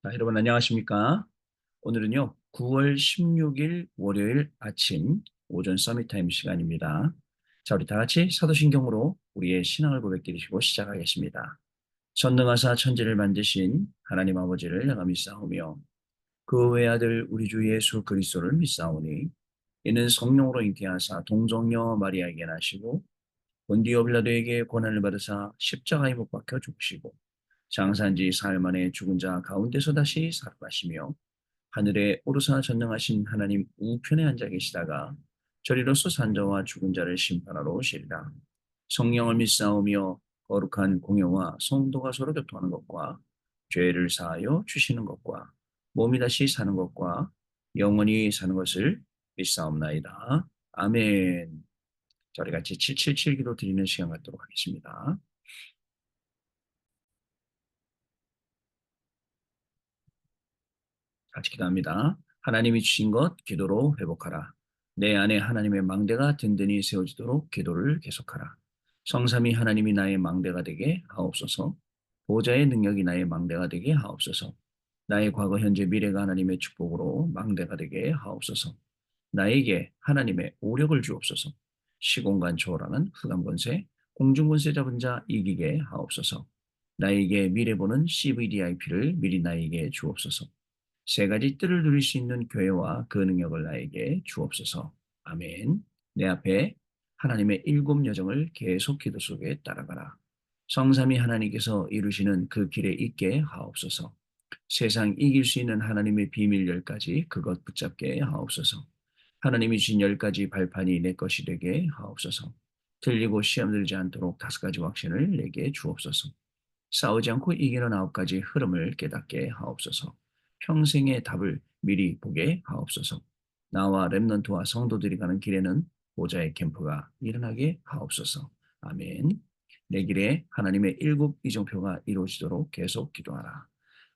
자, 여러분 안녕하십니까? 오늘은요, 9월 16일 월요일 아침 오전 서밋 타임 시간입니다. 자, 우리 다 같이 사도신경으로 우리의 신앙을 고백드리시고 시작하겠습니다. 전능하사 천지를 만드신 하나님 아버지를 내가 믿사오며 그 외아들 우리 주 예수 그리스도를 믿사오니 이는 성령으로 잉태하사 동정녀 마리아에게 나시고 본디오 빌라도에게 고난을 받으사 십자가에 못 박혀 죽으시고 장사한 지 사흘 만에 죽은 자 가운데서 다시 살아나시며 하늘에 오르사 전능하신 하나님 우편에 앉아 계시다가 저리로서 산자와 죽은 자를 심판하러 오시리라. 성령을 믿사오며 거룩한 공예와 성도가 서로 교통하는 것과 죄를 사하여 주시는 것과 몸이 다시 사는 것과 영원히 사는 것을 믿사옵나이다. 아멘. 저희 같이 777 기도 드리는 시간 갖도록 하겠습니다. 같이 기도합니다. 하나님이 주신 것 기도로 회복하라. 내 안에 하나님의 망대가 든든히 세워지도록 기도를 계속하라. 성삼위 하나님이 나의 망대가 되게 하옵소서. 보좌의 능력이 나의 망대가 되게 하옵소서. 나의 과거, 현재, 미래가 하나님의 축복으로 망대가 되게 하옵소서. 나에게 하나님의 오력을 주옵소서. 시공간 초월하는 흑암 권세, 공중 권세 잡은 자 이기게 하옵소서. 나에게 미래 보는 CVDIP를 미리 나에게 주옵소서. 세 가지 뜰을 누릴 수 있는 교회와 그 능력을 나에게 주옵소서. 아멘. 내 앞에 하나님의 일곱 여정을 계속 기도 속에 따라가라. 성삼위 하나님께서 이루시는 그 길에 있게 하옵소서. 세상 이길 수 있는 하나님의 비밀 10가지 그것 붙잡게 하옵소서. 하나님이 주신 10가지 발판이 내 것이 되게 하옵소서. 틀리고 시험 들지 않도록 5가지 확신을 내게 주옵소서. 싸우지 않고 이기는 9가지 흐름을 깨닫게 하옵소서. 평생의 답을 미리 보게 하옵소서. 나와 렘넌트와 성도들이 가는 길에는 보좌의 캠프가 일어나게 하옵소서. 아멘. 내 길에 하나님의 일곱 이정표가 이루어지도록 계속 기도하라.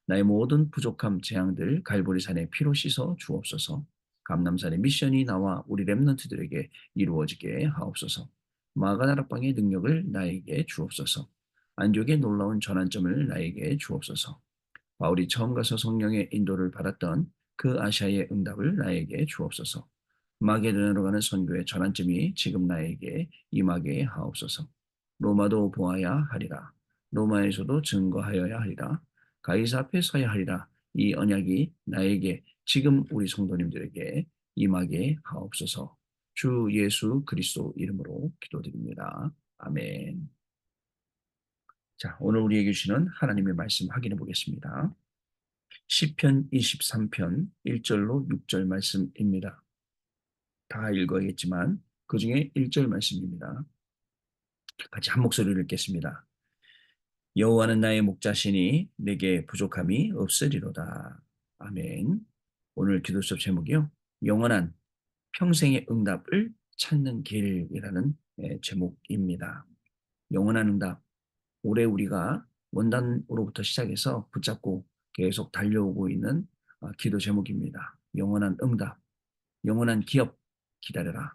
나의 모든 부족함, 재앙들 갈보리산에 피로 씻어 주옵소서. 감남산의 미션이 나와 우리 렘넌트들에게 이루어지게 하옵소서. 마가다락방의 능력을 나에게 주옵소서. 안족의 놀라운 전환점을 나에게 주옵소서. 바울이 처음 가서 성령의 인도를 받았던 그 아시아의 응답을 나에게 주옵소서. 마게도냐로 가는 선교의 전환점이 지금 나에게 임하게 하옵소서. 로마도 보아야 하리라. 로마에서도 증거하여야 하리라. 가이사 앞에 서야 하리라. 이 언약이 나에게 지금 우리 성도님들에게 임하게 하옵소서. 주 예수 그리스도 이름으로 기도드립니다. 아멘. 자, 오늘 우리에게 주시는 하나님의 말씀 확인해 보겠습니다. 시편 23편 1절로 6절 말씀입니다. 다 읽어야겠지만 그 중에 1절 말씀입니다. 같이 한 목소리로 읽겠습니다. 여호와는 나의 목자시니 내게 부족함이 없으리로다. 아멘. 오늘 기도 수업 제목이요. 영원한 평생의 응답을 찾는 길이라는 제목입니다. 영원한 응답. 올해 우리가 원단으로부터 시작해서 붙잡고 계속 달려오고 있는 기도 제목입니다. 영원한 응답, 영원한 기업 기다려라.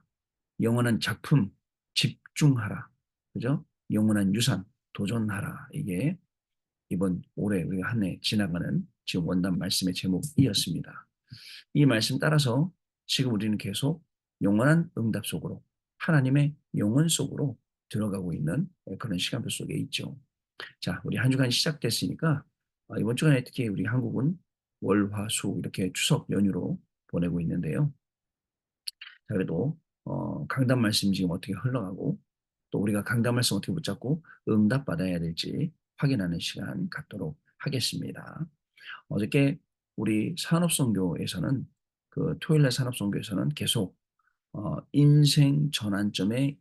영원한 작품 집중하라. 그죠? 영원한 유산 도전하라. 이게 이번 올해 우리가 한 해 지나가는 지금 원단 말씀의 제목이었습니다. 이 말씀 따라서 지금 우리는 계속 영원한 응답 속으로 하나님의 영원 속으로 들어가고 있는 그런 시간표 속에 있죠. 자, 우리 한 주간 시작됐으니까 이번 주간에 특히 우리 한국은 월, 화, 수 이렇게 추석 연휴로 보내고 있는데요. 자, 그래도 강단 말씀 지금 어떻게 흘러가고 또 우리가 강단 말씀 어떻게 붙잡고 응답 받아야 될지 확인하는 시간 갖도록 하겠습니다. 어저께 우리 산업선교에서는 그 토요일날 산업선교에서는 계속 인생 전환점의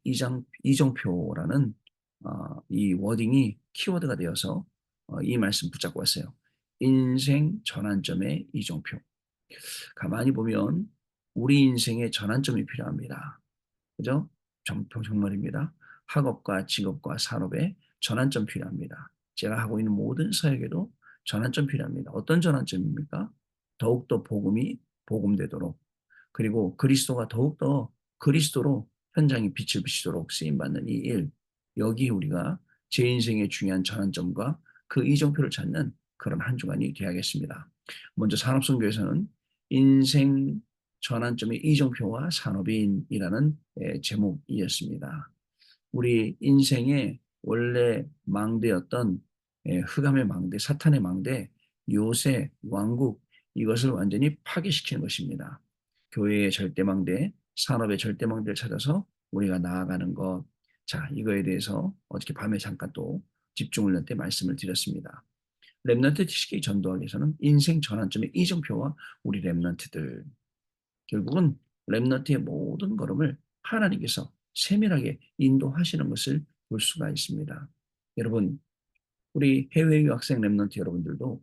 이정표라는 이 워딩이 키워드가 되어서 이 말씀 붙잡고 왔어요. 인생 전환점의 이정표. 가만히 보면 우리 인생의 전환점이 필요합니다. 그죠? 정말입니다. 학업과 직업과 산업에 전환점 필요합니다. 제가 하고 있는 모든 사역에도 전환점 필요합니다. 어떤 전환점입니까? 더욱더 복음이 복음되도록 그리고 그리스도가 더욱더 그리스도로 현장에 빛을 비치도록 쓰임받는 이 일, 여기 우리가 제 인생의 중요한 전환점과 그 이정표를 찾는 그런 한 주간이 되어야겠습니다. 먼저 산업선교에서는 인생 전환점의 이정표와 산업인이라는 제목이었습니다. 우리 인생의 원래 망대였던 흑암의 망대, 사탄의 망대, 요새, 왕국, 이것을 완전히 파괴시키는 것입니다. 교회의 절대망대, 산업의 절대망대를 찾아서 우리가 나아가는 것. 자, 이거에 대해서 어저께 밤에 잠깐 또 집중을 할 때 말씀을 드렸습니다. 렘넌트 TCK 전도하기 위해서는 인생 전환점의 이정표와 우리 렘넌트들, 결국은 렘넌트의 모든 걸음을 하나님께서 세밀하게 인도하시는 것을 볼 수가 있습니다. 여러분, 우리 해외 유학생 렘넌트 여러분들도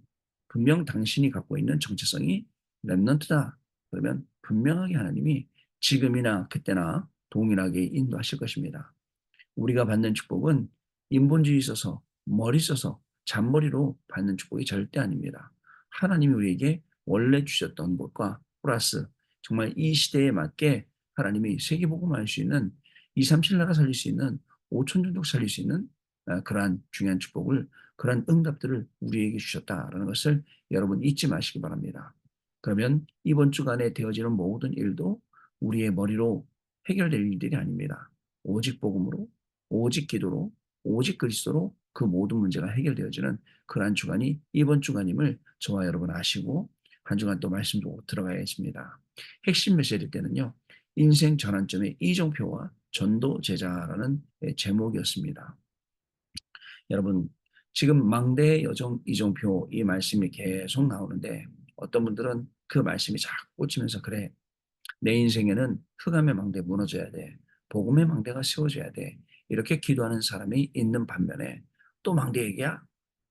분명 당신이 갖고 있는 정체성이 렘넌트다. 그러면 분명하게 하나님이 지금이나 그때나 동일하게 인도하실 것입니다. 우리가 받는 축복은 인본주의 있어서 머리 써서 잔머리로 받는 축복이 절대 아닙니다. 하나님이 우리에게 원래 주셨던 것과 플러스 정말 이 시대에 맞게 하나님이 세계복음을 할 수 있는 2, 3, 7 나라 살릴 수 있는 5천 종족 살릴 수 있는 그러한 중요한 축복을, 그러한 응답들을 우리에게 주셨다라는 것을 여러분 잊지 마시기 바랍니다. 그러면 이번 주간에 되어지는 모든 일도 우리의 머리로 해결될 일들이 아닙니다. 오직 복음으로, 오직 기도로, 오직 그리스도로 그 모든 문제가 해결되어지는 그러한 주간이 이번 주간임을 저와 여러분 아시고 한 주간 또 말씀도 들어가야겠습니다. 핵심 메시지 때는요. 인생 전환점의 이정표와 전도 제자라는 제목이었습니다. 여러분, 지금 망대의 여정 이정표 이 말씀이 계속 나오는데 어떤 분들은 그 말씀이 자꾸 꽂히면서 그래, 내 인생에는 흑암의 망대 무너져야 돼. 복음의 망대가 세워져야 돼. 이렇게 기도하는 사람이 있는 반면에 또 망대 얘기야?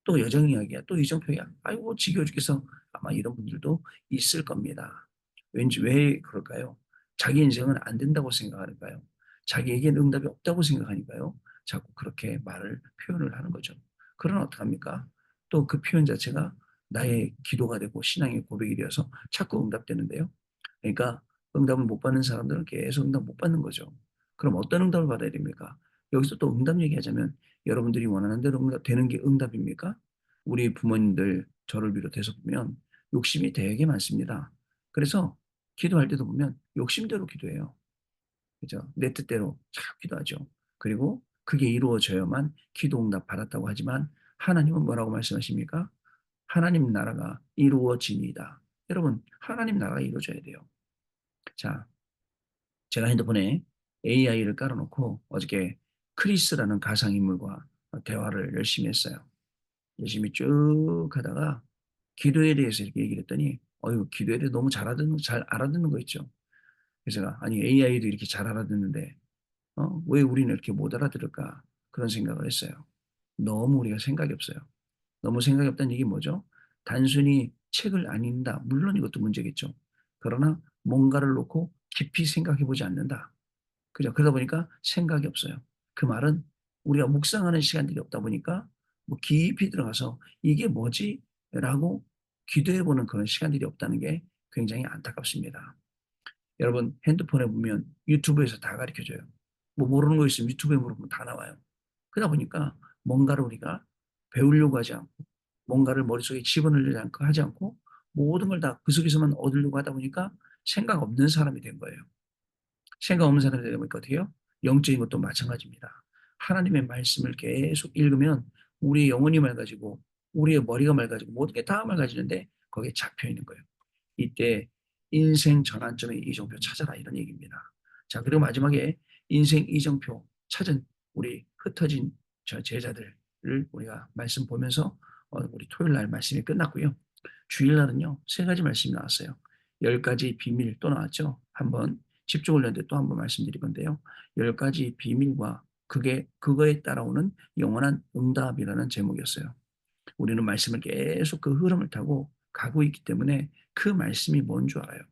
또 여정 이야기야? 또 이정표야? 아이고 지겨워 죽겠어. 아마 이런 분들도 있을 겁니다. 왠지 왜 그럴까요? 자기 인생은 안 된다고 생각하니까요. 자기에게는 응답이 없다고 생각하니까요. 자꾸 그렇게 말을 표현을 하는 거죠. 그러나 어떡합니까? 또 그 표현 자체가 나의 기도가 되고 신앙의 고백이 되어서 자꾸 응답되는데요. 그러니까 응답을 못 받는 사람들은 계속 응답 못 받는 거죠. 그럼 어떤 응답을 받아야 됩니까? 여기서 또 응답 얘기하자면 여러분들이 원하는 대로 응답 되는 게 응답입니까? 우리 부모님들 저를 비롯해서 보면 욕심이 되게 많습니다. 그래서 기도할 때도 보면 욕심대로 기도해요. 그죠? 내 뜻대로 자꾸 기도하죠. 그리고 그게 이루어져야만 기도 응답 받았다고 하지만 하나님은 뭐라고 말씀하십니까? 하나님 나라가 이루어집니다. 여러분, 하나님 나라가 이루어져야 돼요. 자, 제가 핸드폰에 AI를 깔아놓고 어저께 크리스라는 가상인물과 대화를 열심히 했어요. 열심히 쭉 하다가 기도에 대해서 이렇게 얘기를 했더니, 어유 기도에 대해 너무 잘 알아듣는 거 있죠. 그래서 제가, 아니, AI도 이렇게 잘 알아듣는데, 왜 우리는 이렇게 못 알아들을까? 그런 생각을 했어요. 너무 우리가 생각이 없어요. 너무 생각이 없다는 얘기 뭐죠? 단순히 책을 안 읽는다. 물론 이것도 문제겠죠. 그러나 뭔가를 놓고 깊이 생각해 보지 않는다. 그죠? 그러다 보니까 생각이 없어요. 그 말은 우리가 묵상하는 시간들이 없다 보니까 뭐 깊이 들어가서 이게 뭐지? 라고 기도해 보는 그런 시간들이 없다는 게 굉장히 안타깝습니다. 여러분 핸드폰에 보면 유튜브에서 다 가르쳐 줘요. 뭐 모르는 거 있으면 유튜브에 물어보면 다 나와요. 그러다 보니까 뭔가를 우리가 배우려고 하지 않고 뭔가를 머릿속에 집어넣으려지 않고 하지 않고 모든 걸 다 그 속에서만 얻으려고 하다 보니까 생각 없는 사람이 된 거예요. 생각 없는 사람이 되다 보니까 어떻게 해요? 영적인 것도 마찬가지입니다. 하나님의 말씀을 계속 읽으면 우리의 영혼이 맑아지고 우리의 머리가 맑아지고 모든 게 다 맑아지는데 거기에 잡혀 있는 거예요. 이때 인생 전환점의 이정표 찾아라 이런 얘기입니다. 자, 그리고 마지막에 인생 이정표 찾은 우리 흩어진 저 제자들을 우리가 말씀 보면서 우리 토요일 날 말씀이 끝났고요. 주일날은요, 세 가지 말씀이 나왔어요. 10가지 비밀 또 나왔죠. 한번 집중을 했는데 또 한번 말씀드릴 건데요. 10가지 비밀과 그거에 따라오는 영원한 응답이라는 제목이었어요. 우리는 말씀을 계속 그 흐름을 타고 가고 있기 때문에 그 말씀이 뭔 줄 알아요.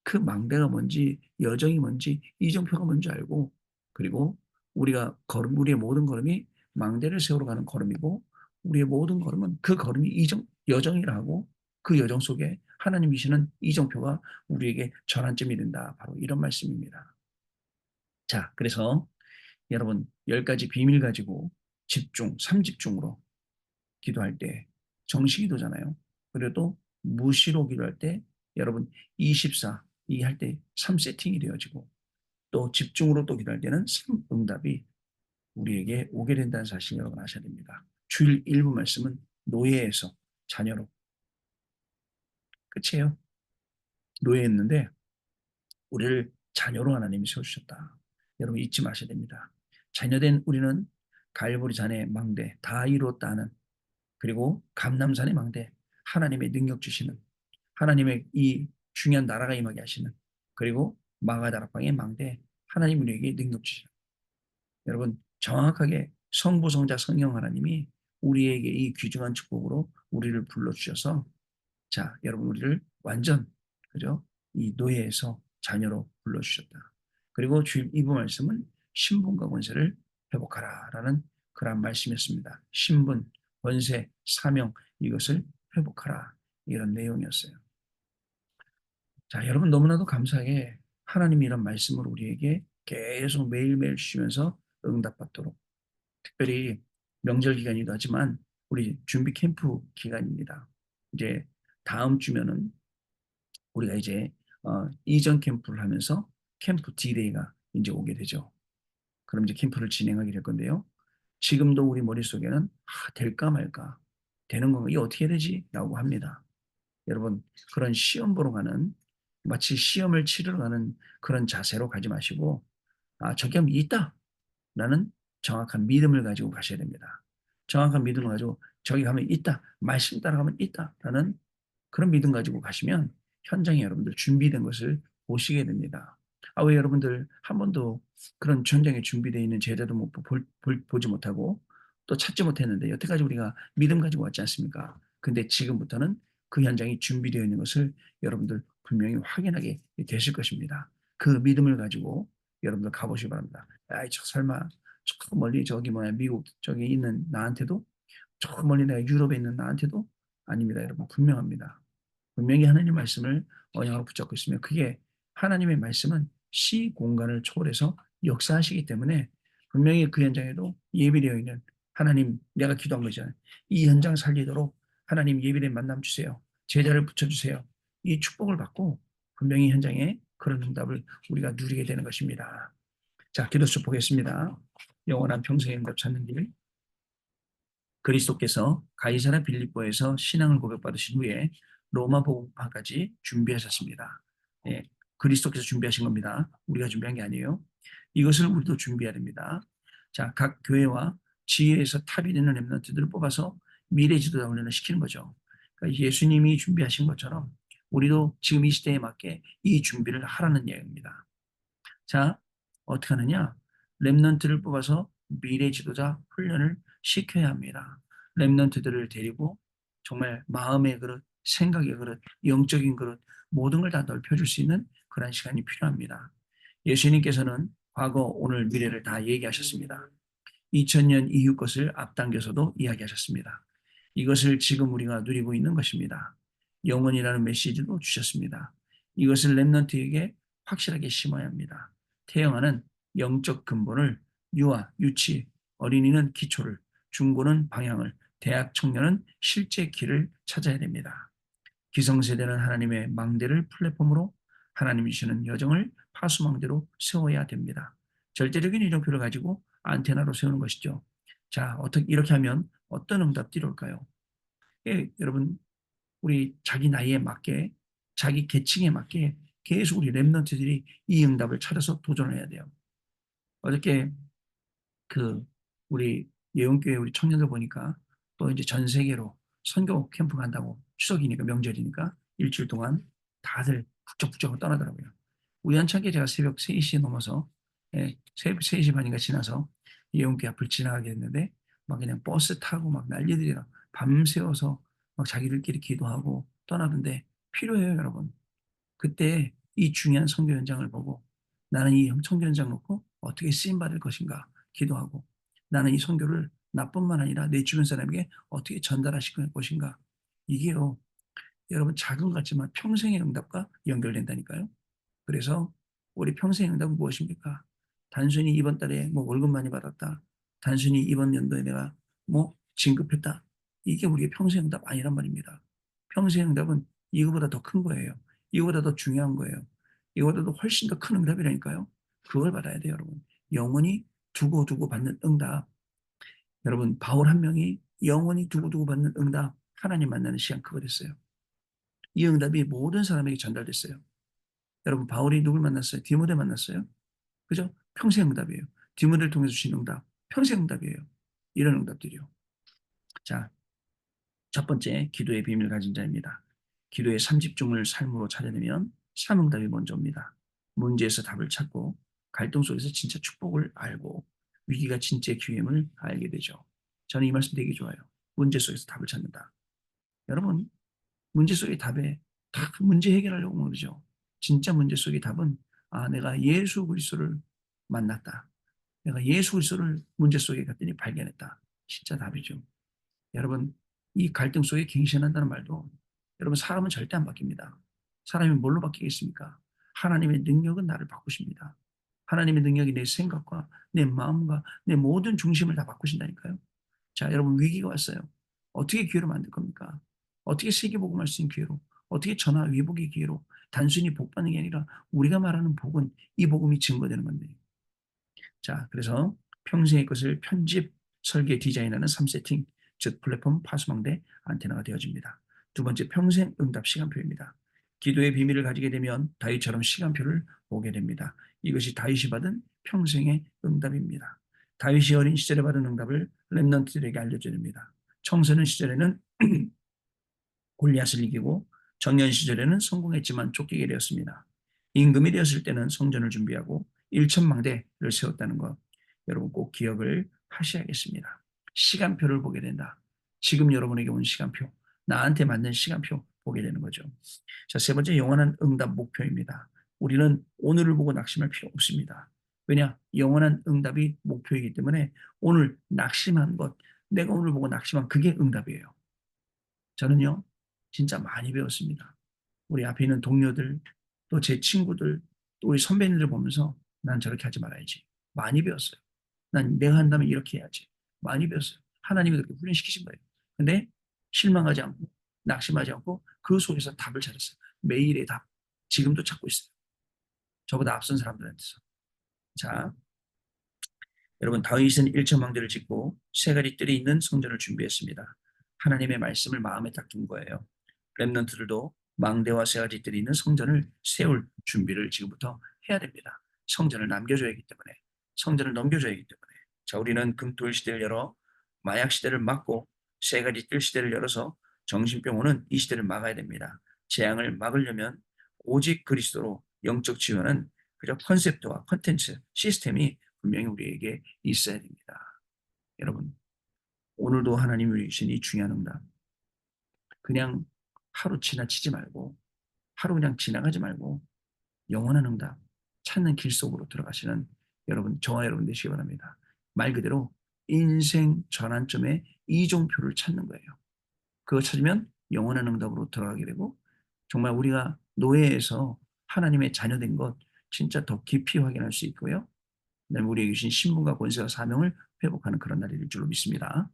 그 망대가 뭔지, 여정이 뭔지, 이정표가 뭔지 알고, 그리고 우리의 모든 걸음이 망대를 세우러 가는 걸음이고, 우리의 모든 걸음은 그 걸음이 여정이라 하고, 그 여정 속에 하나님이시는 이정표가 우리에게 전환점이 된다. 바로 이런 말씀입니다. 자, 그래서 여러분, 10가지 비밀 가지고 집중, 삼집중으로 기도할 때 정식기도잖아요. 그래도 무시로 기도할 때 여러분 24 이 할 때 3세팅이 되어지고 또 집중으로 또 기도할 때는 3 응답이 우리에게 오게 된다는 사실 여러분 아셔야 됩니다. 주일 일부 말씀은 노예에서 자녀로 끝이에요. 노예였는데 우리를 자녀로 하나님이 세워주셨다. 여러분 잊지 마셔야 됩니다. 자녀된 우리는 갈보리 산의 망대 다 이루었다 하는 그리고 감남산의 망대 하나님의 능력 주시는 하나님의 이 중요한 나라가 임하게 하시는 그리고 마가다락방의 망대 하나님 우리에게 능력 주시는 여러분 정확하게 성부 성자 성령 하나님이 우리에게 이 귀중한 축복으로 우리를 불러주셔서 자 여러분 우리를 완전 그죠 이 노예에서 자녀로 불러주셨다. 그리고 주일 2부 말씀은 신분과 권세를 회복하라라는 그런 말씀이었습니다. 신분, 권세, 사명 이것을 회복하라 이런 내용이었어요. 자 여러분 너무나도 감사하게 하나님이 이런 말씀을 우리에게 계속 매일매일 주시면서 응답받도록 특별히 명절 기간이기도 하지만 우리 준비 캠프 기간입니다. 이제 다음 주면은 우리가 이제 이전 캠프를 하면서 캠프 디데이가 이제 오게 되죠. 그럼 이제 캠프를 진행하게 될 건데요. 지금도 우리 머릿속에는 될까 말까 되는 건가 이게 어떻게 되지? 라고 합니다. 여러분 그런 시험 보러 가는 마치 시험을 치르러 가는 그런 자세로 가지 마시고 저기 하면 있다 라는 정확한 믿음을 가지고 가셔야 됩니다. 정확한 믿음을 가지고 저기 가면 있다. 말씀 따라가면 있다. 라는 그런 믿음 가지고 가시면 현장에 여러분들 준비된 것을 보시게 됩니다. 왜 여러분들 한 번도 그런 현장에 준비되어 있는 제자도 보지 못하고 또 찾지 못했는데 여태까지 우리가 믿음 가지고 왔지 않습니까? 근데 지금부터는 그 현장이 준비되어 있는 것을 여러분들 분명히 확인하게 되실 것입니다. 그 믿음을 가지고 여러분들 가보시기 바랍니다. 저 설마 저 멀리 저기 미국 저기 있는 나한테도 저 멀리 내가 유럽에 있는 나한테도 아닙니다. 여러분 분명합니다. 분명히 하나님 말씀을 언약으로 붙잡고 있으면 그게 하나님의 말씀은 시 공간을 초월해서 역사하시기 때문에 분명히 그 현장에도 예비되어 있는 하나님 내가 기도한 거잖아요. 이 현장 살리도록 하나님 예비된 만남 주세요. 제자를 붙여주세요. 이 축복을 받고 분명히 현장에 그런 응답을 우리가 누리게 되는 것입니다. 자, 기도수 보겠습니다. 영원한 평생의 것 찾는 길. 그리스도께서 가이사라 빌립보에서 신앙을 고백받으신 후에 로마 복음화까지 준비하셨습니다. 예, 그리스도께서 준비하신 겁니다. 우리가 준비한 게 아니에요. 이것을 우리도 준비해야 됩니다. 자, 각 교회와 지혜에서 탑이 되는 렘넌트들을 뽑아서 미래 지도자 훈련을 시키는 거죠. 그러니까 예수님이 준비하신 것처럼 우리도 지금 이 시대에 맞게 이 준비를 하라는 이야기입니다. 자, 어떻게 하느냐? 렘넌트를 뽑아서 미래 지도자 훈련을 시켜야 합니다. 렘넌트들을 데리고 정말 마음의 그릇, 생각의 그릇, 영적인 그릇 모든 걸 다 넓혀줄 수 있는 그런 시간이 필요합니다. 예수님께서는 과거, 오늘, 미래를 다 얘기하셨습니다. 2000년 이후 것을 앞당겨서도 이야기하셨습니다. 이것을 지금 우리가 누리고 있는 것입니다. 영원이라는 메시지도 주셨습니다. 이것을 렘넌트에게 확실하게 심어야 합니다. 태영아는 영적 근본을 유아, 유치, 어린이는 기초를, 중고는 방향을, 대학 청년은 실제 길을 찾아야 됩니다. 기성세대는 하나님의 망대를 플랫폼으로 하나님이 주시는 여정을 파수망대로 세워야 됩니다. 절대적인 이정표를 가지고 안테나로 세우는 것이죠. 자, 어떻게 이렇게 하면 어떤 응답들이 올까요? 여러분 우리 자기 나이에 맞게 자기 계층에 맞게 계속 우리 랩런트들이 이 응답을 찾아서 도전을 해야 돼요. 어저께 그 우리 예원교회 우리 청년들 보니까 또 이제 전 세계로 선교 캠프 간다고 추석이니까 명절이니까 일주일 동안 다들 북적북적 떠나더라고요. 우연찮게 제가 새벽 3시 넘어서 새벽 3시 반인가 지나서 예원교회 앞을 지나가게 됐는데 막 그냥 버스 타고 막 난리들이라 밤새워서 막 자기들끼리 기도하고 떠나던데 필요해요 여러분. 그때 이 중요한 선교 현장을 보고 나는 이 선교 현장 놓고 어떻게 쓰임 받을 것인가 기도하고 나는 이 선교를 나뿐만 아니라 내 주변 사람에게 어떻게 전달하실 것인가 이게요 여러분 작은 것 같지만 평생의 응답과 연결된다니까요. 그래서 우리 평생의 응답은 무엇입니까? 단순히 이번 달에 뭐 월급 많이 받았다. 단순히 이번 연도에 내가 뭐 진급했다. 이게 우리의 평생 응답 아니란 말입니다. 평생 응답은 이거보다 더 큰 거예요. 이거보다 더 중요한 거예요. 이거보다 도 훨씬 더 큰 응답이라니까요. 그걸 받아야 돼요, 여러분. 영원히 두고두고 받는 응답. 여러분, 바울 한 명이 영원히 두고두고 받는 응답, 하나님 만나는 시간 그거였어요. 이 응답이 모든 사람에게 전달됐어요. 여러분, 바울이 누굴 만났어요? 디모데 만났어요? 그죠? 평생 응답이에요. 디모데를 통해서 주신 응답, 평생 응답이에요. 이런 응답들이요. 자, 첫 번째, 기도의 비밀을 가진 자입니다. 기도의 삼집중을 삶으로 찾아내면 삼응답이 먼저 옵니다. 문제에서 답을 찾고 갈등 속에서 진짜 축복을 알고 위기가 진짜의 기회임을 알게 되죠. 저는 이 말씀 되게 좋아요. 문제 속에서 답을 찾는다. 여러분, 문제 속의 답에 다 문제 해결하려고 그러죠. 진짜 문제 속의 답은 내가 예수 그리스도를 만났다. 내가 예수 그리스도를 문제 속에 갔더니 발견했다. 진짜 답이죠. 여러분, 이 갈등 속에 갱신한다는 말도 여러분 사람은 절대 안 바뀝니다. 사람이 뭘로 바뀌겠습니까? 하나님의 능력은 나를 바꾸십니다. 하나님의 능력이 내 생각과 내 마음과 내 모든 중심을 다 바꾸신다니까요. 자, 여러분 위기가 왔어요. 어떻게 기회로 만들 겁니까? 어떻게 세계복음할 수 있는 기회로? 어떻게 전화 위복의 기회로? 단순히 복 받는 게 아니라 우리가 말하는 복은 이 복음이 증거되는 건데. 자, 그래서 평생의 것을 편집, 설계, 디자인하는 3세팅, 즉 플랫폼, 파수망대, 안테나가 되어집니다. 두 번째, 평생 응답 시간표입니다. 기도의 비밀을 가지게 되면 다윗처럼 시간표를 보게 됩니다. 이것이 다윗이 받은 평생의 응답입니다. 다윗이 어린 시절에 받은 응답을 렘넌트들에게 알려줍니다. 청소년 시절에는 골리앗을 이기고 청년 시절에는 성공했지만 쫓기게 되었습니다. 임금이 되었을 때는 성전을 준비하고 일천망대를 세웠다는 것 여러분 꼭 기억을 하셔야겠습니다. 시간표를 보게 된다. 지금 여러분에게 온 시간표, 나한테 맞는 시간표 보게 되는 거죠. 자, 세 번째 영원한 응답 목표입니다. 우리는 오늘을 보고 낙심할 필요 없습니다. 왜냐? 영원한 응답이 목표이기 때문에 오늘 낙심한 것, 내가 오늘 보고 낙심한 그게 응답이에요. 저는요, 진짜 많이 배웠습니다. 우리 앞에 있는 동료들, 또 제 친구들, 또 우리 선배님들 보면서 난 저렇게 하지 말아야지. 많이 배웠어요. 난 내가 한다면 이렇게 해야지. 많이 배웠어요. 하나님이 그렇게 훈련시키신 거예요. 근데 실망하지 않고, 낙심하지 않고 그 속에서 답을 찾았어요. 매일의 답. 지금도 찾고 있어요. 저보다 앞선 사람들한테서. 자, 여러분 다윗은 일천망대를 짓고 세 가지 뜰이 있는 성전을 준비했습니다. 하나님의 말씀을 마음에 딱 둔 거예요. 렘넌트들도 망대와 세 가지 뜰이 있는 성전을 세울 준비를 지금부터 해야 됩니다. 성전을 남겨줘야 하기 때문에 성전을 넘겨줘야 하기 때문에 자 우리는 금토일 시대를 열어 마약 시대를 막고 세 가지 뜰 시대를 열어서 정신병 오는 이 시대를 막아야 됩니다. 재앙을 막으려면 오직 그리스도로 영적 치유는 그저 컨셉트와 컨텐츠 시스템이 분명히 우리에게 있어야 됩니다. 여러분, 오늘도 하나님이 주신 이 중요한 응답, 그냥 하루 지나치지 말고, 하루 그냥 지나가지 말고, 영원한 응답, 찾는 길 속으로 들어가시는 여러분, 저와 여러분 되시기 바랍니다. 말 그대로 인생 전환점의 이종표를 찾는 거예요. 그거 찾으면 영원한 응답으로 들어가게 되고, 정말 우리가 노예에서 하나님의 자녀된 것, 진짜 더 깊이 확인할 수 있고요. 그다음에 우리에게 주신 신분과 권세와 사명을 회복하는 그런 날이 될 줄로 믿습니다.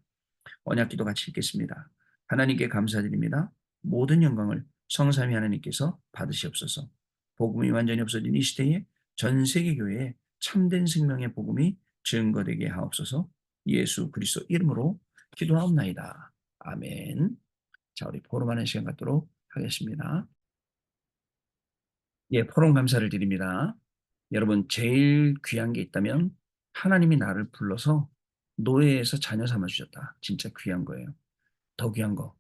언약기도 같이 읽겠습니다. 하나님께 감사드립니다. 모든 영광을 성삼위 하나님께서 받으시옵소서. 복음이 완전히 없어진 이 시대에 전 세계 교회에 참된 생명의 복음이 증거되게 하옵소서. 예수 그리스도 이름으로 기도하옵나이다. 아멘. 자, 우리 포럼하는 시간 갖도록 하겠습니다. 예, 포럼 감사를 드립니다. 여러분, 제일 귀한 게 있다면 하나님이 나를 불러서 노예에서 자녀 삼아 주셨다. 진짜 귀한 거예요. 더 귀한 거.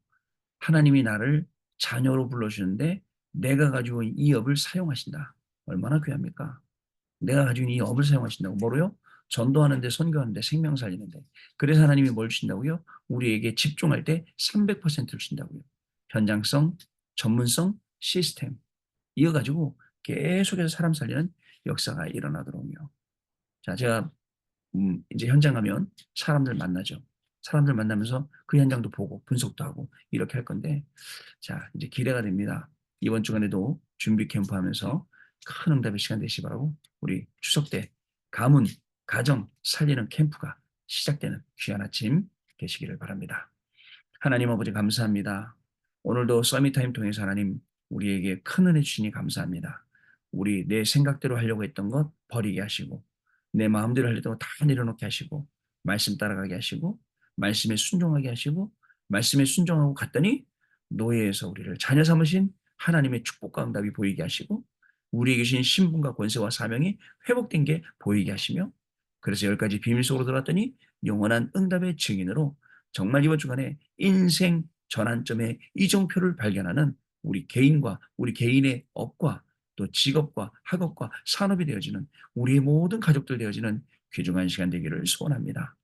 하나님이 나를 자녀로 불러주는데 내가 가지고 있는 이 업을 사용하신다. 얼마나 귀합니까? 내가 가지고 있는 이 업을 사용하신다고. 뭐로요? 전도하는데, 선교하는데, 생명 살리는데. 그래서 하나님이 뭘 주신다고요? 우리에게 집중할 때 300%를 주신다고요. 현장성, 전문성, 시스템. 이어 가지고 계속해서 사람 살리는 역사가 일어나도록요. 자, 제가 이제 현장 가면 사람들 만나죠. 사람들 만나면서 그 현장도 보고 분석도 하고 이렇게 할 건데, 자, 이제 기대가 됩니다. 이번 주간에도 준비 캠프 하면서 큰 응답의 시간 되시기 바라고, 우리 추석 때 가문, 가정 살리는 캠프가 시작되는 귀한 아침 되시기를 바랍니다. 하나님 아버지 감사합니다. 오늘도 서밋타임 통해서 하나님 우리에게 큰 은혜 주시니 감사합니다. 우리 내 생각대로 하려고 했던 것 버리게 하시고 내 마음대로 하려던 것 다 내려놓게 하시고 말씀 따라가게 하시고 말씀에 순종하게 하시고 말씀에 순종하고 갔더니 노예에서 우리를 자녀 삼으신 하나님의 축복과 응답이 보이게 하시고 우리에게 주신 신분과 권세와 사명이 회복된 게 보이게 하시며 그래서 10가지 비밀 속으로 들어왔더니 영원한 응답의 증인으로 정말 이번 주간에 인생 전환점의 이정표를 발견하는 우리 개인과 우리 개인의 업과 또 직업과 학업과 산업이 되어지는 우리의 모든 가족들 되어지는 귀중한 시간 되기를 소원합니다.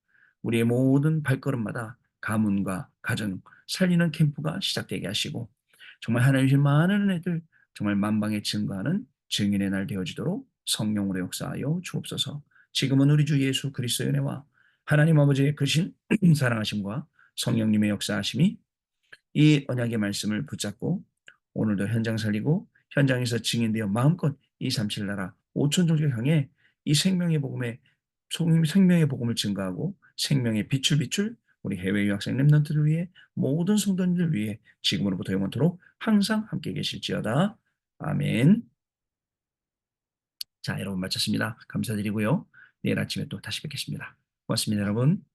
우리의 모든 발걸음마다 가문과 가정 살리는 캠프가 시작되게 하시고 정말 하나님의 많은 은혜들 정말 만방에 증거하는 증인의 날 되어지도록 성령으로 역사하여 주옵소서. 지금은 우리 주 예수 그리스도의 은혜와 하나님 아버지의 크신 사랑하심과 성령님의 역사하심이 이 언약의 말씀을 붙잡고 오늘도 현장 살리고 현장에서 증인되어 마음껏 237 나라 5천 종족 향해 이 생명의 복음에 생명의 복음을 증가하고 생명의 빛을 비출 우리 해외 유학생 렘넌트를 위해 모든 성도님들 위해 지금으로부터 영원토록 항상 함께 계실지어다. 아멘. 자, 여러분 마쳤습니다. 감사드리고요. 내일 아침에 또 다시 뵙겠습니다. 고맙습니다, 여러분.